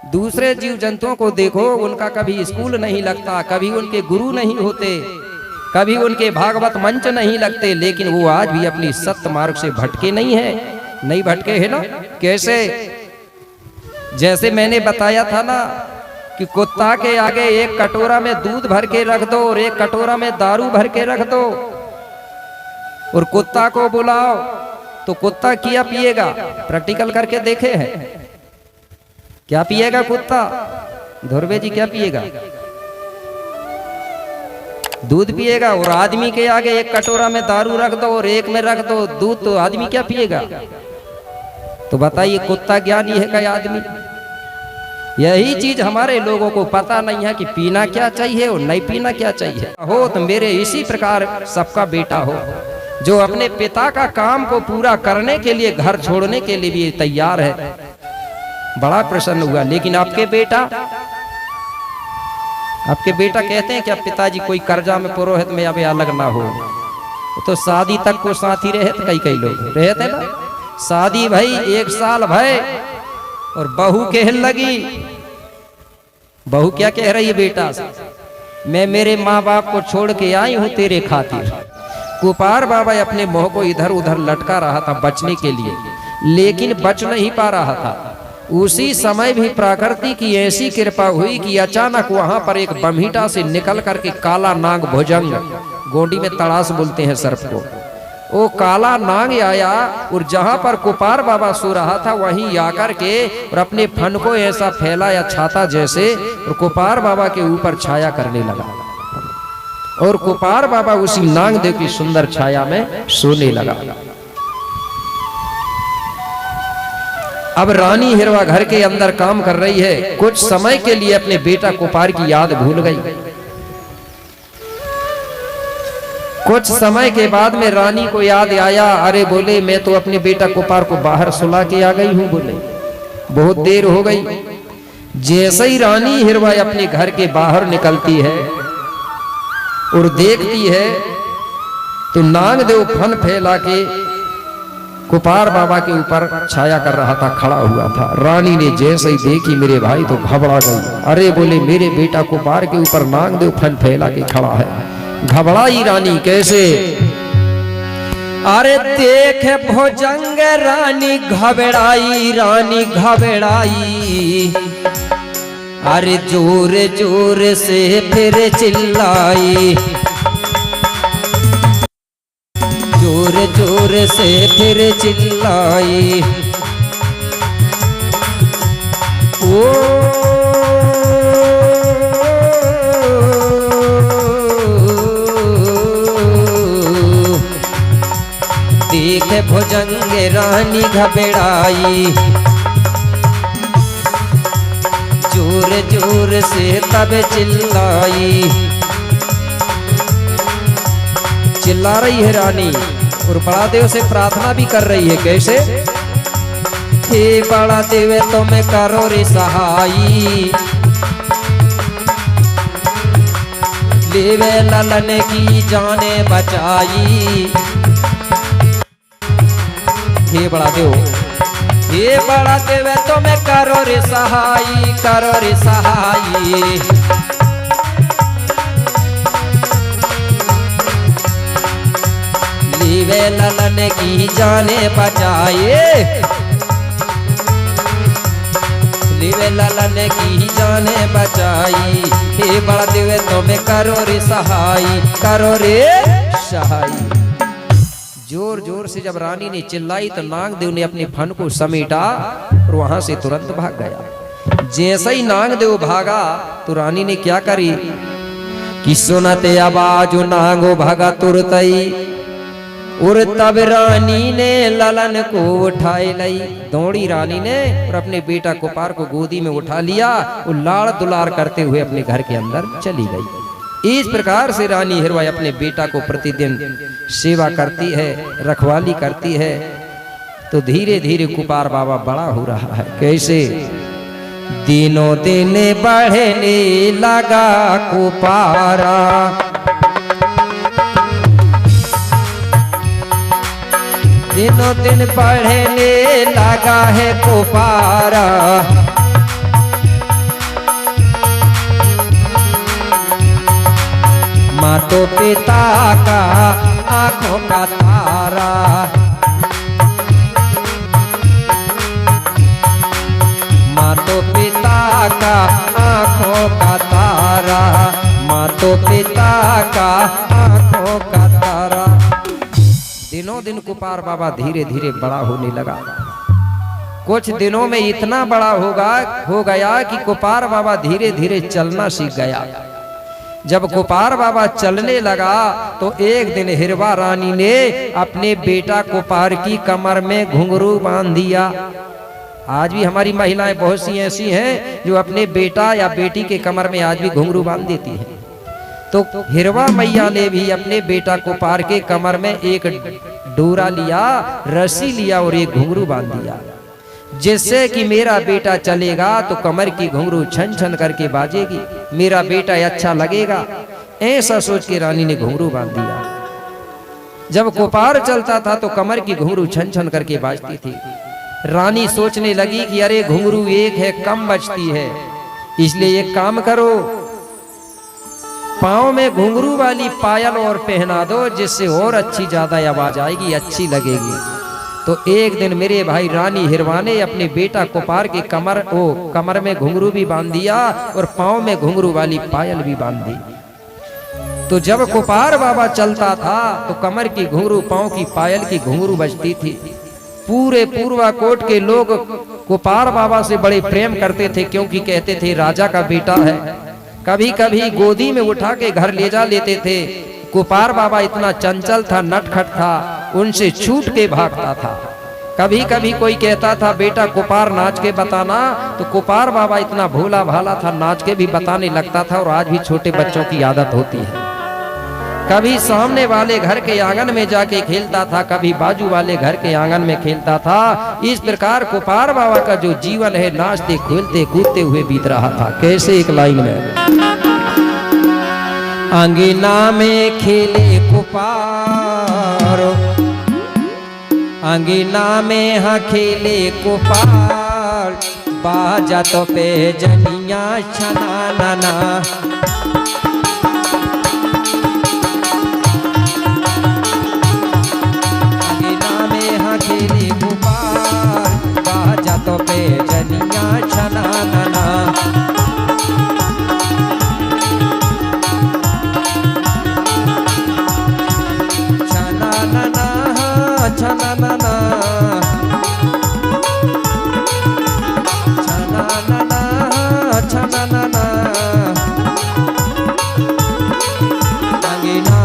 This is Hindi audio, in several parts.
दूसरे जीव जंतुओं को देखो, उनका कभी स्कूल नहीं लगता, कभी उनके गुरु नहीं होते, कभी उनके भागवत मंच नहीं लगते, लेकिन वो आज भी अपनी सत्य मार्ग से भटके नहीं है। नहीं भटके है ना? कैसे? जैसे मैंने बताया था ना कि कुत्ता के आगे एक कटोरा में दूध भर के रख दो और एक कटोरा में दारू भर के रख दो और कुत्ता को बुलाओ तो कुत्ता क्या पिएगा? प्रैक्टिकल करके देखे हैं? क्या पिएगा कुत्ता? धुर्वे जी क्या पिएगा? दूध पिएगा। और आदमी के आगे एक कटोरा में दारू रख दो और एक में रख दो दूध, तो आदमी क्या पिएगा? तो बताइए, कुत्ता ज्ञानी है क्या आदमी? यही चीज हमारे लोगों को पता नहीं है कि पीना क्या चाहिए और नहीं पीना क्या चाहिए। हो तो मेरे इसी प्रकार सबका बेटा हो, जो अपने पिता का काम को पूरा करने के लिए घर छोड़ने के लिए भी तैयार है। बड़ा प्रसन्न हुआ। लेकिन आपके बेटा कहते हैं कि अब पिताजी कोई कर्जा में पुरोहित में अब अलग ना हो, तो शादी तक को साथी रहे थे। कई लोग रहे थे ना, शादी भाई 1 साल भय और बहू कहने लगी, बहू क्या कह रही है बेटा से? मैं मेरे माँ बाप को छोड़ के आई हूं तेरे खातिर। कुपार बाबा अपने मुंह को इधर उधर लटका रहा था बचने के लिए, लेकिन बच नहीं पा रहा था। उसी समय भी प्रकृति की ऐसी कृपा हुई कि अचानक वहां पर एक बम्हीटा से निकल करके काला नाग भुजंग, गोंडी में तड़ास बोलते हैं सर्प को, वो काला नाग आया और जहां पर कुपार बाबा सो रहा था वहीं आकर के और अपने फन को ऐसा फैलाया छाता जैसे, और कुपार बाबा के ऊपर छाया करने लगा। और कुपार बाबा उसी नागदेव की सुंदर छाया में सोने लगा। अब रानी हिरवा घर के अंदर काम कर रही है। कुछ समय के लिए अपने बेटा कुपार की याद भूल गई। कुछ समय के बाद में रानी को याद आया, अरे बोले मैं तो अपने बेटा कुपार को बाहर सुला के आ गई हूं, बोले बहुत देर हो गई। जैसे ही रानी हिरवा अपने घर के बाहर निकलती है और देखती है तो नागदेव फन फैला के कुपार बाबा के ऊपर छाया कर रहा था, खड़ा हुआ था। रानी ने जैसे ही देखी मेरे भाई तो घबरा गई। अरे बोले मेरे बेटा कुपार के ऊपर नागदेव फन फैला के खड़ा है। घबराई रानी, कैसे? अरे देख भुजंग रानी घबराई, रानी घबराई, अरे जोर जोर से फिर चिल्लाई, जोर जोर से फिर चिल्लाई। ओ देख भुजंग रानी घबराई, जोर जोर से तब चिल्लाई। चिल्ला रही है रानी और बड़ा देव से प्रार्थना भी कर रही है। कैसे? हे बड़ा देव तुम करो रे सहाई, लेवे ललन की जाने बचाई। हे बड़ा देव, हे बड़ा देव तुम करो रे सहाई, करो रे सहाई। लीवे ललन की जाने बचाए, लीवे ललन की जाने बचाई। हे बड़ा देव तुम करो रे सहाई, करो रे सहाई। जोर जोर से जब रानी ने चिल्लाई तो नागदेव ने अपने फन को समेटा और वहां से तुरंत भाग गया। जैसे ही नागदेव भागा तो रानी ने क्या करी कि सुनते आवाज नागो भागा तुरतई, और तब रानी ने ललन को उठाए लाई। दौड़ी रानी ने और अपने बेटा कुपार को गोदी में उठा लिया और लाड़ दुलार करते हुए अपने घर के अंदर चली गई। इस प्रकार से रानी हिरवा अपने बेटा को प्रतिदिन सेवा करती है, रखवाली करती है। तो धीरे धीरे कुपार बाबा बड़ा हो रहा है। कैसे? दिनों दिन बढ़ने लगा कुपारा, दिनों दिन बढ़ने लगा है कुपारा। मातो पिता का आंखों का तारा, मातो पिता का आंखों का तारा, मातो पिता का आंखों का तारा। दिनों दिन कुपार बाबा धीरे धीरे बड़ा होने लगा। कुछ दिनों में इतना बड़ा हो गया कि कुपार बाबा धीरे धीरे चलना सीख गया। जब कुपार बाबा चलने लगा तो एक दिन हिरवा रानी ने अपने बेटा कुपार की कमर में घुंघरू बांध दिया। आज भी हमारी महिलाएं बहुत सी ऐसी हैं जो अपने बेटा या बेटी के कमर में आज भी घुंघरू बांध देती हैं। तो हिरवा मैया ने भी अपने बेटा कुपार के कमर में एक डोरा लिया, रस्सी लिया और एक घुंघरू बांध दिया, जिससे कि मेरा बेटा चलेगा तो कमर की घुंघरू छन छन करके बाजेगी, मेरा बेटा अच्छा लगेगा। ऐसा सोच के रानी ने घुंघरू बांध दिया। जब कुपार चलता था तो कमर की घुंघरू छन छन करके बाजती थी। रानी सोचने लगी कि अरे घुंघरू एक है, कम बजती है, इसलिए एक काम करो, पाँव में घुंघरू वाली पायल और पहना दो, जिससे और अच्छी ज्यादा आवाज आएगी, अच्छी लगेगी। तो एक दिन मेरे भाई रानी हिरवा ने अपने बेटा कुपार के कमर में घुंघरू भी बांध दिया और पाँव में घुंघरू वाली पायल भी बांध दी। तो जब कुपार बाबा चलता था तो कमर की घुंघरू, पाँव की पायल की घुंघरू बजती थी। पूरे पूर्वाकोट के लोग कुपार बाबा से बड़े प्रेम करते थे, क्योंकि कहते थे राजा का बेटा है। कभी कभी गोदी में उठा के घर ले जा लेते थे। कुपार बाबा इतना चंचल था, नटखट था, उनसे छूट के भागता था। कभी कभी कोई कहता था बेटा कुपार नाच के बताना, तो कुपार बाबा इतना भोला भाला था, नाच के भी बताने लगता था। और आज भी छोटे बच्चों की आदत होती है। कभी सामने वाले घर के आंगन में जाके खेलता था, कभी बाजू वाले घर के आंगन में खेलता था। इस प्रकार कुपार बाबा का जो जीवन है नाचते खेलते कूदते हुए बीत रहा था। कैसे? एक लाइन में, अंगना में खेले कुपार, अंगना में हाँ खेले कुपार, बाजा तो पे जनिया छनाना, खेले कुपार, बाजा तो पे जनिया छनाना, छनाना छनाना, छनाना छनाना। अंगना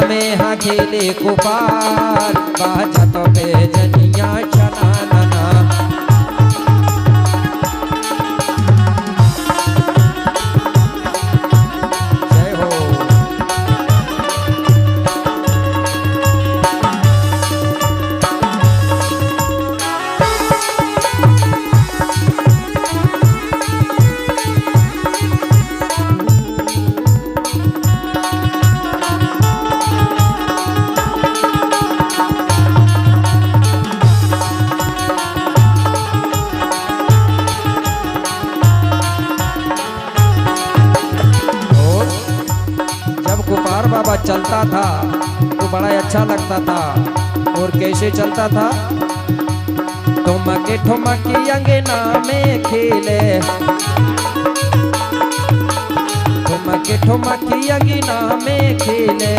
में हाँ खेले कुपार, बाजा तो पे जनिया छनाना। जय हो। कुपार बाबा चलता था तो बड़ा अच्छा लगता था। और कैसे चलता था? ठुमके ठुमके अंगना में खेले, ठुमके ठुमके अंगना में खेले,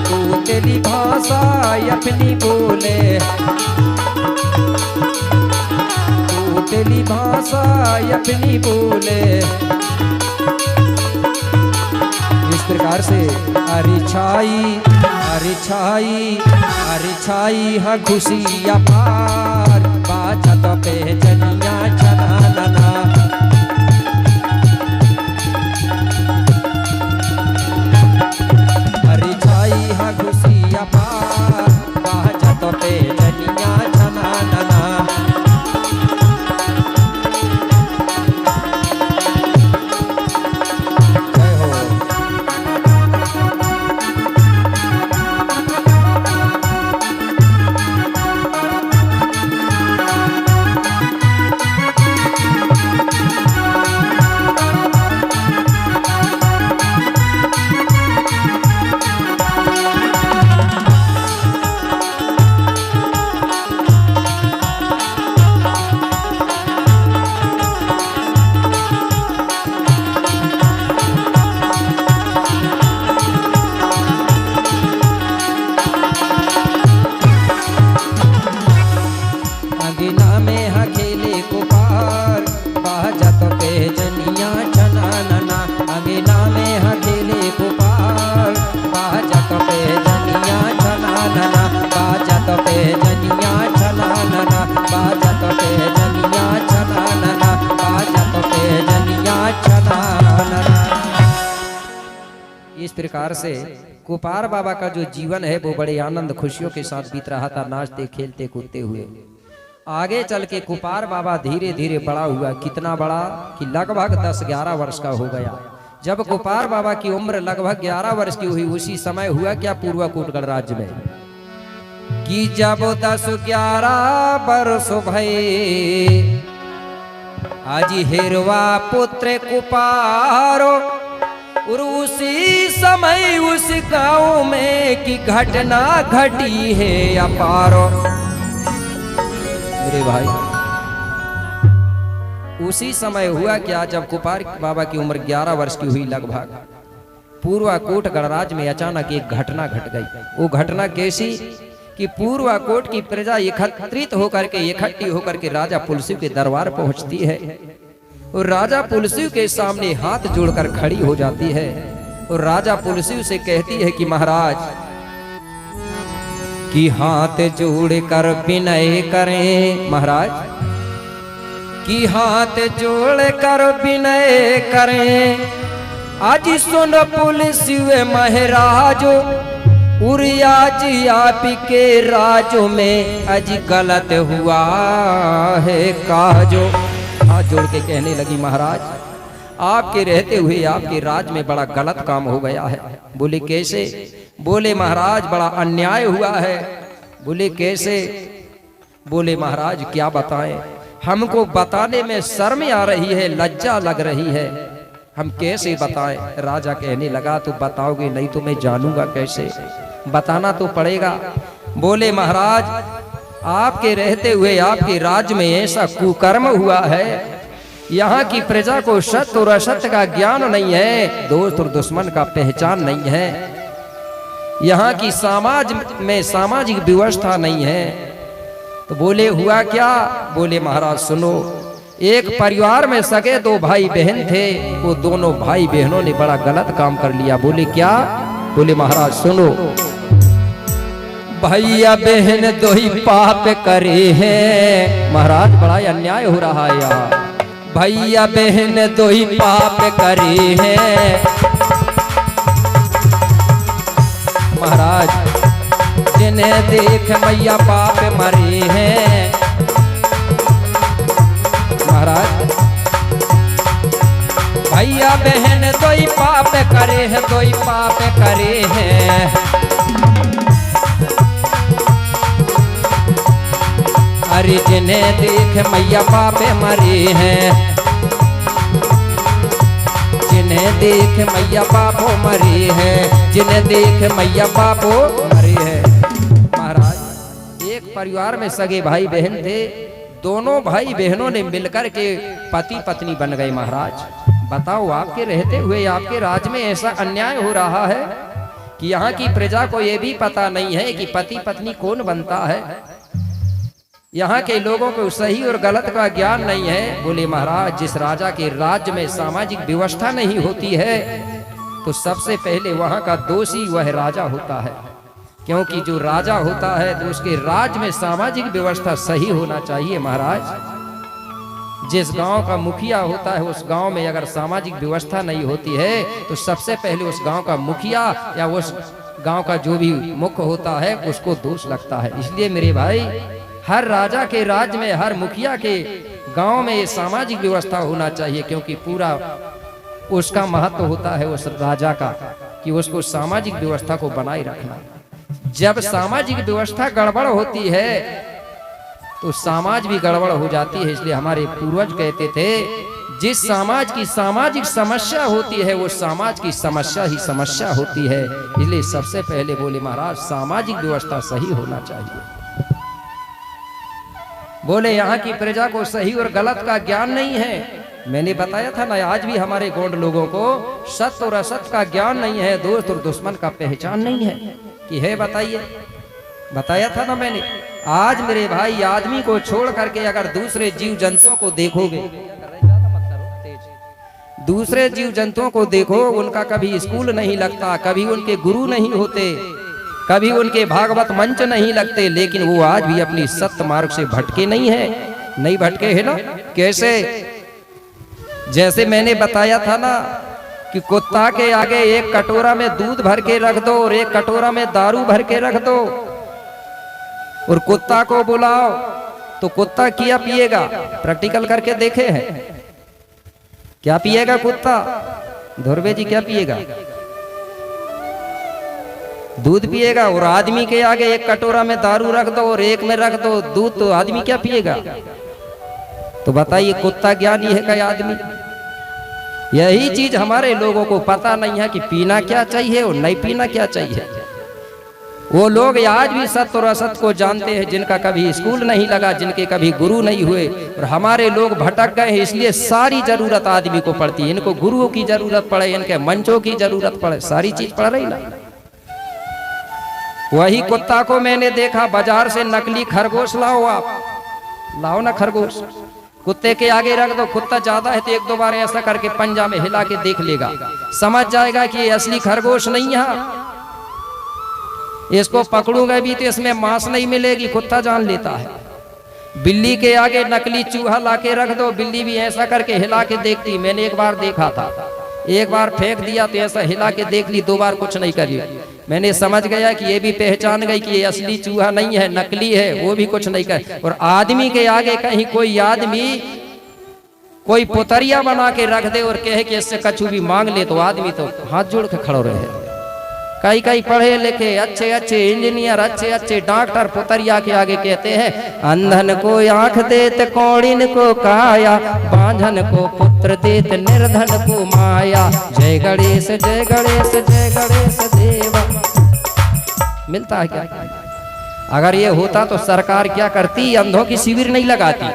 तू तेरी भाषा अपनी बोले, तू तेरी भाषा अपनी बोले। इस प्रकार से अरे छाई अरे छाई अरे छाई हाँ खुशी अपार, बाजा तो पे जनिया छनाना। अरे छाई हाँ खुशी अपार, बाजा तो पे जनिया छनाना। इस प्रकार से कुपार बाबा का जो जीवन है वो बड़े आनंद खुशियों के साथ बीत रहा था, नाचते खेलते कूदते हुए। आगे चल के कुपार बाबा धीरे धीरे बड़ा हुआ, कितना बड़ा कि लगभग 10-11 वर्ष का हो गया। जब कुपार बाबा की उम्र लगभग 11 वर्ष की हुई, उसी समय हुआ क्या पूर्वाकोटगढ़ राज्य में कि जब 10-11 वर्ष भये आज हेरवा पुत्र कुपारो, और उसी समय उस गांव में की घटना घटी है अपारो। मेरे भाई उसी समय हुआ क्या, जब कुपार बाबा की उम्र 11 वर्ष की हुई लगभग, पूर्वाकोटगढ़ राज्य में अचानक एक घटना घट गई। वो घटना कैसी कि पूर्वाकोट की प्रजा एकत्रित होकर के इकट्ठी होकर के राजा पुलसिव के दरबार पहुंचती है और राजा पुलसिव के सामने हाथ जोड़कर खड़ी हो जाती है और राजा पुलसिव से कहती है कि महाराज कि हाथ जोड़कर विनय करें, महाराज कि हाथ जोड़कर विनय करें, आज सुन पुलसिव महाराजो, उरियाज आप के राजो में आज गलत हुआ है काजो। हाथ जोड़ के कहने लगी महाराज आपके रहते हुए आपके राज में बड़ा गलत काम हो गया है। बोले कैसे? बोले महाराज बड़ा अन्याय हुआ है। बोले कैसे? बोले महाराज क्या बताएं, हमको बताने में शर्म आ रही है, लज्जा लग रही है, हम कैसे बताएं। राजा कहने लगा तो बताओगे नहीं तो मैं जानूंगा कैसे, बताना तो पड़ेगा। बोले महाराज आपके रहते हुए आपके राज्य में ऐसा कुकर्म हुआ है, यहाँ की प्रजा को सत्य और असत्य का ज्ञान नहीं है, दोस्त और दुश्मन का पहचान नहीं है, यहाँ की समाज में सामाजिक व्यवस्था नहीं है। तो बोले हुआ क्या? बोले महाराज सुनो, एक परिवार में सगे 2 भाई बहन थे, वो दोनों भाई बहनों ने बड़ा गलत काम कर लिया। बोले क्या? बोले महाराज सुनो, भैया बहन 2 ही पाप करे हैं। महाराज बड़ा अन्याय हो रहा है यहाँ, भैया बहन 2 ही पाप करे हैं। महाराज जिन्हें देख मैया बाप मरे हैं। महाराज भैया बहन 2 ही पाप करे हैं, 2 ही पाप करे हैं। अरे जिन्हें देख मैया बाप मरे हैं, जिन्हें देख मैया बापो मरे हैं, जिन्हें देख मैया बापो मरे हैं। महाराज एक परिवार में सगे भाई बहन थे, दोनों भाई बहनों ने मिलकर के पति पत्नी बन गए। महाराज बताओ आपके रहते हुए आपके राज में ऐसा अन्याय हो रहा है कि यहाँ की प्रजा को यह भी पता नहीं है कि पति पत्नी कौन बनता है, यहाँ के लोगों को सही और गलत का ज्ञान नहीं है। बोले महाराज जिस राजा के राज्य में सामाजिक व्यवस्था नहीं होती है तो सबसे पहले वहाँ का दोषी वह राजा होता है, क्योंकि जो राजा होता है तो उसके राज्य में सामाजिक व्यवस्था सही होना चाहिए। महाराज जिस गांव का मुखिया होता है उस गांव में अगर सामाजिक व्यवस्था नहीं होती है तो सबसे पहले उस गांव का मुखिया या उस गांव का जो भी मुख्य होता है उसको दोष लगता है। इसलिए मेरे भाई हर राजा के राज्य में हर मुखिया के गांव में ये सामाजिक व्यवस्था होना चाहिए, क्योंकि पूरा उसका महत्व होता है उस राजा का कि उसको सामाजिक व्यवस्था को बनाए रखना। जब सामाजिक व्यवस्था गड़बड़ होती है तो समाज भी गड़बड़ हो जाती है। इसलिए हमारे पूर्वज कहते थे जिस समाज की सामाजिक समस्या होती है वो समाज की समस्या ही समस्या होती है। इसलिए सबसे पहले बोले महाराज सामाजिक व्यवस्था सही होना चाहिए। बोले यहाँ की प्रजा को सही और गलत का ज्ञान नहीं है। मैंने बताया था ना आज भी हमारे गोंड लोगों को सत्य और असत्य का ज्ञान नहीं है, दोस्त और दुश्मन का पहचान नहीं है कि है। बताइए, बताया था ना मैंने। आज मेरे भाई आदमी को छोड़ करके अगर दूसरे जीव जंतुओं को देखोगे, दूसरे जीव जंतुओं को देखो, उनका कभी स्कूल नहीं लगता, कभी उनके गुरु नहीं होते, कभी उनके भागवत मंच नहीं लगते, लेकिन वो आज भी अपनी सत्य मार्ग से भटके नहीं है। नहीं भटके है ना? कैसे? जैसे मैंने बताया था ना कि कुत्ता के आगे एक कटोरा में दूध भर के रख दो और एक कटोरा में दारू भर के रख दो और कुत्ता को बुलाओ तो कुत्ता क्या पिएगा? प्रैक्टिकल करके देखे हैं क्या पिएगा कुत्ता? धुर्वे जी क्या पिएगा? दूध पिएगा। और आदमी के आगे एक कटोरा में दारू रख दो और एक में रख दो दूध, तो आदमी क्या पिएगा? तो बताइए कुत्ता ज्ञानी है क्या आदमी? यही चीज हमारे लोगों को पता नहीं है कि पीना क्या चाहिए और नहीं पीना क्या चाहिए। वो लोग आज भी सत्य और असत्य को जानते हैं, जिनका कभी स्कूल नहीं लगा, जिनके कभी गुरु नहीं हुए। और हमारे लोग भटक गए हैं, इसलिए सारी जरूरत आदमी को पड़ती है। इनको गुरुओं की जरूरत पड़े, इनके मंचों की जरूरत पड़े, सारी चीज पड़ रही ना। वही कुत्ता को मैंने देखा, बाजार से नकली खरगोश लाओ, आप लाओ ना खरगोश, कुत्ते के आगे रख दो, कुत्ता ज्यादा है तो एक दो बार ऐसा करके पंजा में हिला के देख लेगा, समझ जाएगा कि ये असली खरगोश नहीं है। इसको पकड़ूंगा भी तो इसमें मांस नहीं मिलेगी, कुत्ता जान लेता है। बिल्ली के आगे नकली चूहा लाके रख दो, बिल्ली भी ऐसा करके हिला के देखती। मैंने एक बार देखा था, एक बार फेंक दिया तो ऐसा हिला के देख ली, दो बार कुछ नहीं करी। मैंने समझ गया कि ये भी पहचान गई कि ये असली चूहा नहीं है, नकली है, वो भी कुछ नहीं कर। और आदमी के आगे कहीं कोई आदमी कोई पुतरिया बना के रख दे और कहे कि इससे कछु भी मांग ले, तो आदमी तो हाथ जोड़ के खड़ो रहे। कई कई पढ़े लिखे अच्छे अच्छे इंजीनियर, अच्छे अच्छे डॉक्टर पुतरिया के आगे कहते हैं, अंधन को आंख देत कौड़िन को काया, बांझन को पुत्र देत निर्धन को माया, जय गणेश जय गणेश जय गणेश देवा। मिलता है क्या? अगर ये होता तो सरकार क्या करती? अंधों की शिविर नहीं लगाती,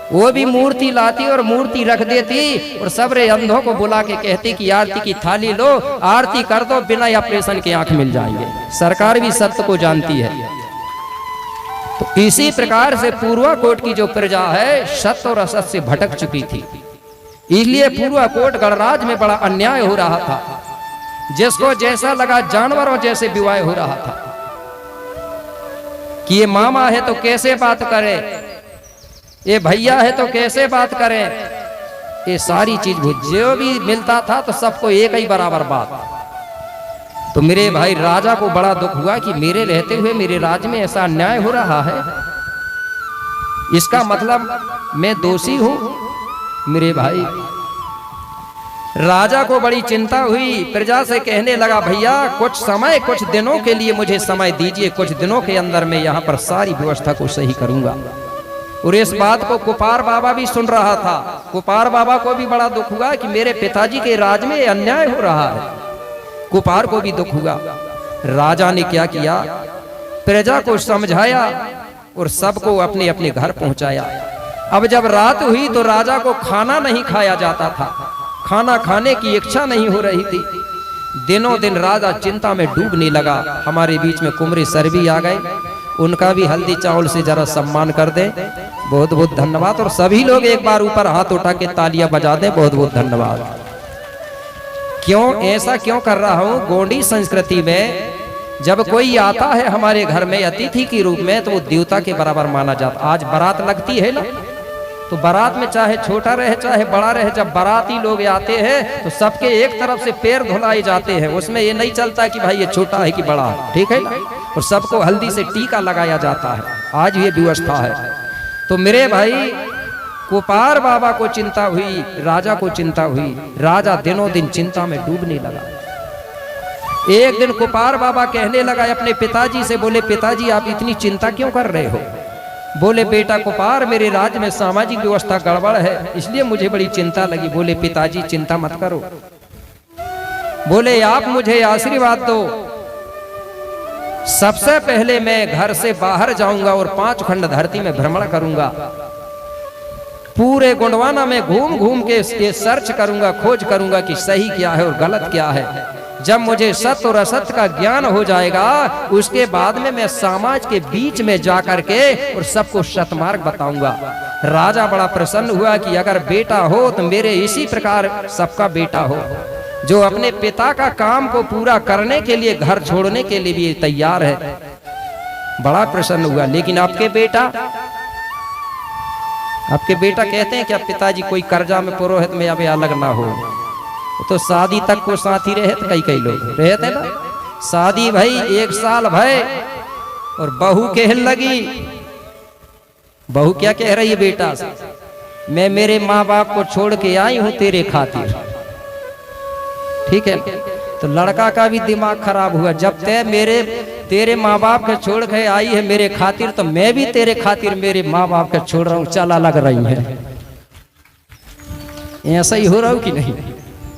वो भी मूर्ति लाती और मूर्ति रख देती और सबरे अंधों को बुला के कहती कि आरती की थाली लो, आरती कर दो, बिना ऑपरेशन के आंख मिल जाएंगे। सरकार भी सत्य को जानती है। तो इसी प्रकार से पूर्वा कोट की जो प्रजा है सत्य और असत्य से भटक चुकी थी, इसलिए पूर्वा कोट गणराज में बड़ा अन्याय हो रहा था। जिसको जैसा लगा जानवरों जैसे विवाह हो रहा था कि ये मामा है तो कैसे बात करे, ये भैया है तो कैसे बात करें। ये सारी चीज जो भी मिलता था तो सबको एक ही बराबर बात। तो मेरे भाई राजा को बड़ा दुख हुआ कि मेरे रहते हुए मेरे राज्य में ऐसा अन्याय हो रहा है, इसका मतलब मैं दोषी हूं। मेरे भाई राजा को बड़ी चिंता हुई, प्रजा से कहने लगा, भैया कुछ समय, कुछ दिनों के लिए मुझे समय दीजिए, कुछ दिनों के अंदर मैं यहाँ पर सारी व्यवस्था को सही करूंगा। और इस बात को कुपार बाबा भी सुन रहा था। कुपार बाबा को भी बड़ा दुख हुआ कि मेरे पिताजी के राज में अन्याय हो रहा है। कुपार को भी दुख हुआ। राजा ने क्या किया? प्रजा को समझाया और सबको अपने अपने घर पहुंचाया। अब जब रात हुई तो राजा को खाना नहीं खाया जाता था, खाना खाने की इच्छा नहीं हो रही थी। दिनों दिन राजा चिंता में डूबने लगा। हमारे बीच में कुमरे सर भी आ गए, उनका भी हल्दी चावल से जरा सम्मान कर दे। बहुत बहुत धन्यवाद। और सभी लोग एक बार ऊपर हाथ उठा के तालियां बजा दें। बहुत बहुत धन्यवाद। क्यों ऐसा क्यों कर रहा हूं? गोंडी संस्कृति में जब कोई आता है हमारे घर में अतिथि के रूप में तो वो देवता के बराबर माना जाता। आज बारात लगती है ना, तो बारात में चाहे छोटा रहे चाहे बड़ा रहे, जब बाराती लोग आते हैं तो सबके एक तरफ से पैर धुलाए जाते हैं। उसमें ये नहीं चलता कि भाई ये छोटा है कि बड़ा है, ठीक है ना। और सबको हल्दी से टीका लगाया जाता है। आज ये व्यवस्था है। तो मेरे भाई कुपार बाबा को चिंता हुई, राजा को चिंता हुई। राजा दिनों दिन चिंता में डूबने लगा। एक दिन कुपार बाबा कहने लगा अपने पिताजी से, बोले पिताजी आप इतनी चिंता क्यों कर रहे हो? बोले बेटा कुपार मेरे राज्य में सामाजिक व्यवस्था गड़बड़ है, इसलिए मुझे बड़ी चिंता लगी। बोले पिताजी चिंता मत करो। बोले आप मुझे आशीर्वाद दो, सबसे पहले मैं घर से बाहर जाऊंगा और 5 खंड धरती में भ्रमण करूंगा। पूरे गोंडवाना में घूम घूम के इसके सर्च करूंगा, खोज करूंगा कि सही क्या है और गलत क्या है। जब मुझे सत्य और असत्य का ज्ञान हो जाएगा उसके बाद में मैं समाज के बीच में जाकर के और सबको सतमार्ग बताऊंगा। राजा बड़ा प्रसन्न हुआ कि अगर बेटा हो तो मेरे इसी प्रकार सबका बेटा हो, जो अपने पिता का काम को पूरा करने के लिए घर छोड़ने के लिए भी तैयार है। बड़ा प्रसन्न हुआ। लेकिन आपके बेटा कहते हैं कि अब पिताजी कोई कर्जा में पुरोहित में अब अलग ना हो, तो शादी तक को साथी रहे तो कई कई लोग रहते ना। शादी भाई 1 साल भय और बहू कहने लगी, बहू क्या कह रही है बेटा से, मैं मेरे माँ बाप को छोड़ के आई हूं तेरे खातिर। ठीक है, तो लड़का का भी दिमाग खराब हुआ, जब तेरे माँ बाप के छोड़ के आई है मेरे खातिर, तो मैं भी तेरे खातिर मेरे माँ बाप के छोड़ रहा हूं, चल अलग रही है। ऐसा ही हो रहा हो कि नहीं?